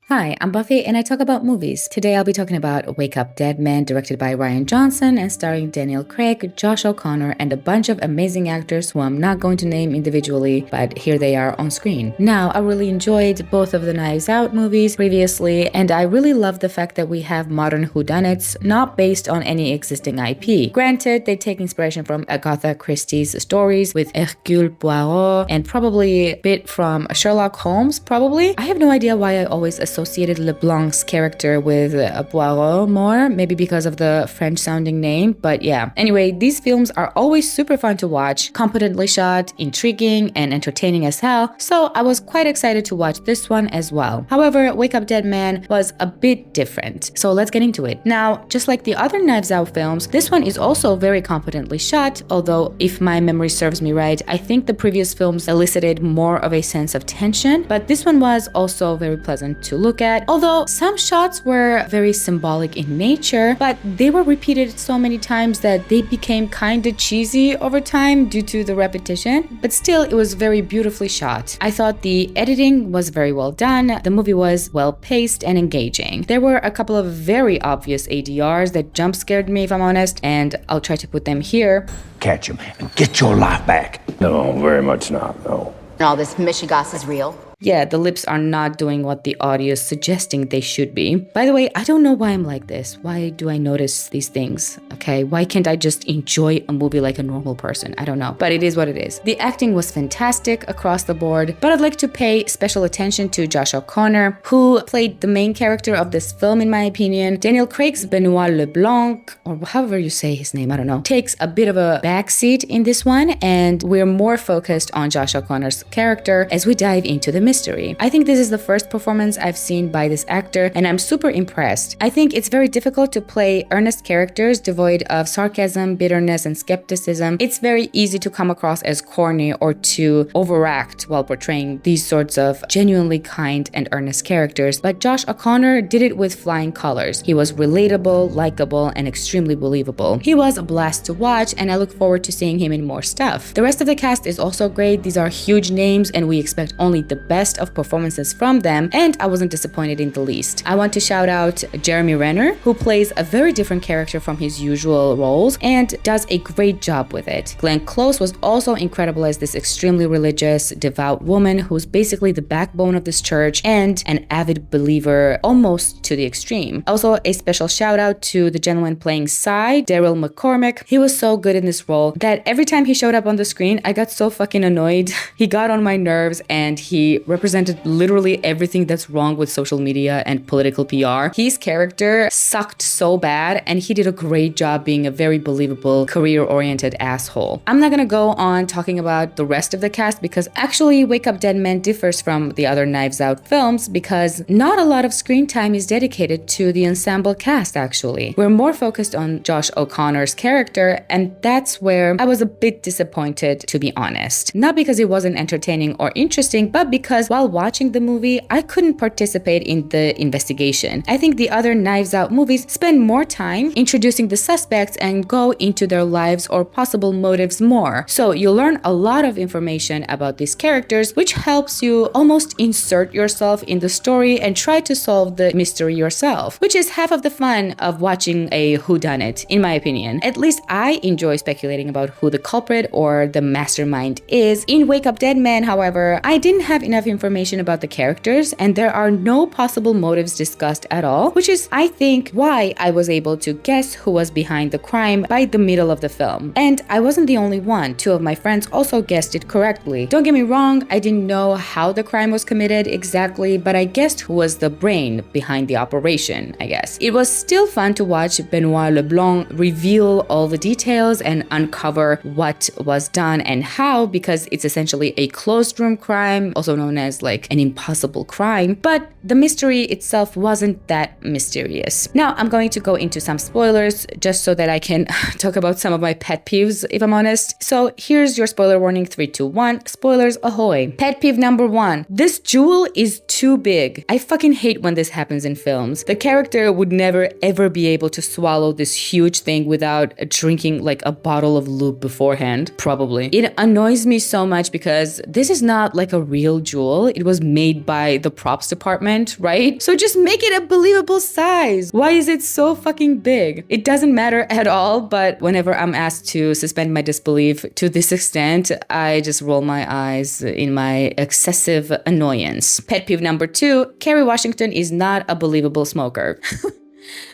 Hi, I'm Buffy and I talk about movies. Today I'll be talking about Wake Up Dead Man, directed by Rian Johnson and starring Daniel Craig, Josh O'Connor, and a bunch of amazing actors who I'm not going to name individually, but here they are on screen. Now, I really enjoyed both of the Knives Out movies previously, and I really love the fact that we have modern whodunits not based on any existing IP. Granted, they take inspiration from Agatha Christie's stories with Hercule Poirot and probably a bit from Sherlock Holmes, probably. I have no idea why I always associated LeBlanc's character with Poirot more, maybe because of the French-sounding name, but yeah. Anyway, these films are always super fun to watch, competently shot, intriguing, and entertaining as hell, so I was quite excited to watch this one as well. However, Wake Up Dead Man was a bit different, so let's get into it. Now, just like the other Knives Out films, this one is also very competently shot, although if my memory serves me right, I think the previous films elicited more of a sense of tension, but this one was also very pleasant to look at, although some shots were very symbolic in nature, but they were repeated so many times that they became kinda cheesy over time due to the repetition, but still it was very beautifully shot. I thought the editing was very well done, the movie was well paced and engaging. There were a couple of very obvious ADRs that jump scared me if I'm honest, and I'll try to put them here. Catch him and get your life back. No, very much not, no. All this Michigas is real. Yeah, the lips are not doing what the audio is suggesting they should be. By the way, I don't know why I'm like this. Why do I notice these things? Okay, why can't I just enjoy a movie like a normal person? I don't know, but it is what it is. The acting was fantastic across the board, but I'd like to pay special attention to Josh O'Connor, who played the main character of this film in my opinion. Daniel Craig's Benoit LeBlanc, or however you say his name, I don't know, takes a bit of a backseat in this one, and we're more focused on Josh O'Connor's character as we dive into the mystery. I think this is the first performance I've seen by this actor, and I'm super impressed. I think it's very difficult to play earnest characters devoid of sarcasm, bitterness, and skepticism. It's very easy to come across as corny or to overact while portraying these sorts of genuinely kind and earnest characters, but Josh O'Connor did it with flying colors. He was relatable, likable, and extremely believable. He was a blast to watch, and I look forward to seeing him in more stuff. The rest of the cast is also great. These are huge names, and we expect only the best of performances from them, and I wasn't disappointed in the least. I want to shout out Jeremy Renner, who plays a very different character from his usual roles and does a great job with it. Glenn Close was also incredible as this extremely religious, devout woman who's basically the backbone of this church and an avid believer almost to the extreme. Also, a special shout out to the gentleman playing Cy, Daryl McCormick. He was so good in this role that every time he showed up on the screen, I got so fucking annoyed. He got on my nerves and he represented literally everything that's wrong with social media and political PR. His character sucked so bad, and he did a great job being a very believable, career-oriented asshole. I'm not gonna go on talking about the rest of the cast because actually Wake Up Dead Man differs from the other Knives Out films because not a lot of screen time is dedicated to the ensemble cast actually. We're more focused on Josh O'Connor's character, and that's where I was a bit disappointed, to be honest. Not because it wasn't entertaining or interesting, but because while watching the movie, I couldn't participate in the investigation. I think the other Knives Out movies spend more time introducing the suspects and go into their lives or possible motives more. So you learn a lot of information about these characters, which helps you almost insert yourself in the story and try to solve the mystery yourself, which is half of the fun of watching a whodunit, in my opinion. At least I enjoy speculating about who the culprit or the mastermind is. In Wake Up Dead Man, however, I didn't have enough information about the characters, and there are no possible motives discussed at all, which is, I think, why I was able to guess who was behind the crime by the middle of the film. And I wasn't the only one. Two of my friends also guessed it correctly. Don't get me wrong, I didn't know how the crime was committed exactly, but I guessed who was the brain behind the operation, I guess. It was still fun to watch Benoit LeBlanc reveal all the details and uncover what was done and how, because it's essentially a closed room crime, also known as like an impossible crime, but the mystery itself wasn't that mysterious. Now I'm going to go into some spoilers just so that I can talk about some of my pet peeves, if I'm honest. So here's your spoiler warning: 3, 2, 1, spoilers ahoy. Pet peeve number 1, this jewel is too big. I fucking hate when this happens in films. The character would never ever be able to swallow this huge thing without drinking like a bottle of lube beforehand, probably. It annoys me so much because this is not like a real jewel jewel. It was made by the props department, right? So just make it a believable size. Why is it so fucking big? It doesn't matter at all, but whenever I'm asked to suspend my disbelief to this extent, I just roll my eyes in my excessive annoyance. Pet peeve number 2, Kerry Washington is not a believable smoker.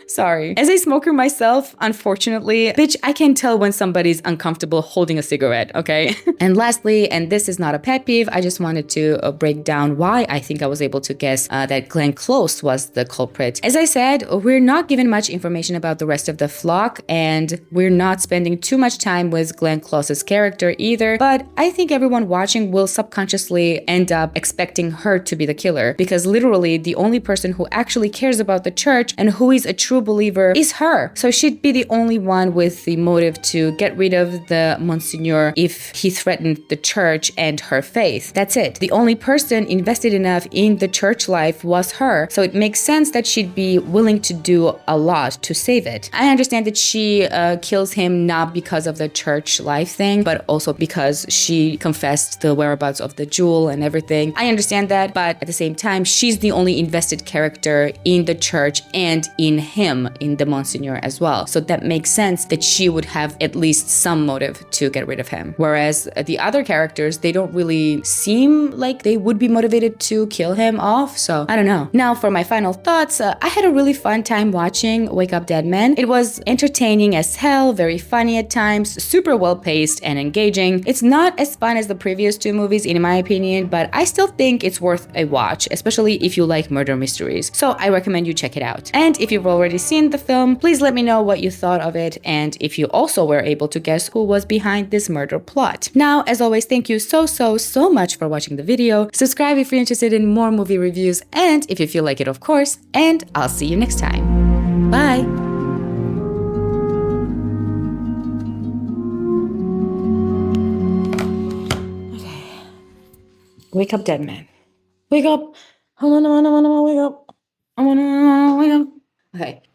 Sorry. As a smoker myself, unfortunately, bitch, I can tell when somebody's uncomfortable holding a cigarette, okay? And lastly, and this is not a pet peeve, I just wanted to break down why I think I was able to guess that Glenn Close was the culprit. As I said, we're not given much information about the rest of the flock, and we're not spending too much time with Glenn Close's character either, but I think everyone watching will subconsciously end up expecting her to be the killer, because literally the only person who actually cares about the church and who is a true believer is her. So she'd be the only one with the motive to get rid of the Monsignor if he threatened the church and her faith. That's it. The only person invested enough in the church life was her. So it makes sense that she'd be willing to do a lot to save it. I understand that she kills him not because of the church life thing, but also because she confessed the whereabouts of the jewel and everything. I understand that, but at the same time, she's the only invested character in the church and in him, in the Monsignor as well. So that makes sense that she would have at least some motive to get rid of him. Whereas the other characters, they don't really seem like they would be motivated to kill him off. So I don't know. Now for my final thoughts, I had a really fun time watching Wake Up Dead Men. It was entertaining as hell, very funny at times, super well paced and engaging. It's not as fun as the previous 2 movies in my opinion, but I still think it's worth a watch, especially if you like murder mysteries. So I recommend you check it out. And if you've already seen the film, please let me know what you thought of it and if you also were able to guess who was behind this murder plot. Now, as always, thank you so much for watching the video. Subscribe if you're interested in more movie reviews and if you feel like it, of course, and I'll see you next time. Bye! Wake up, dead man. Wake up! I wanna wake up. I wanna wake up. Okay.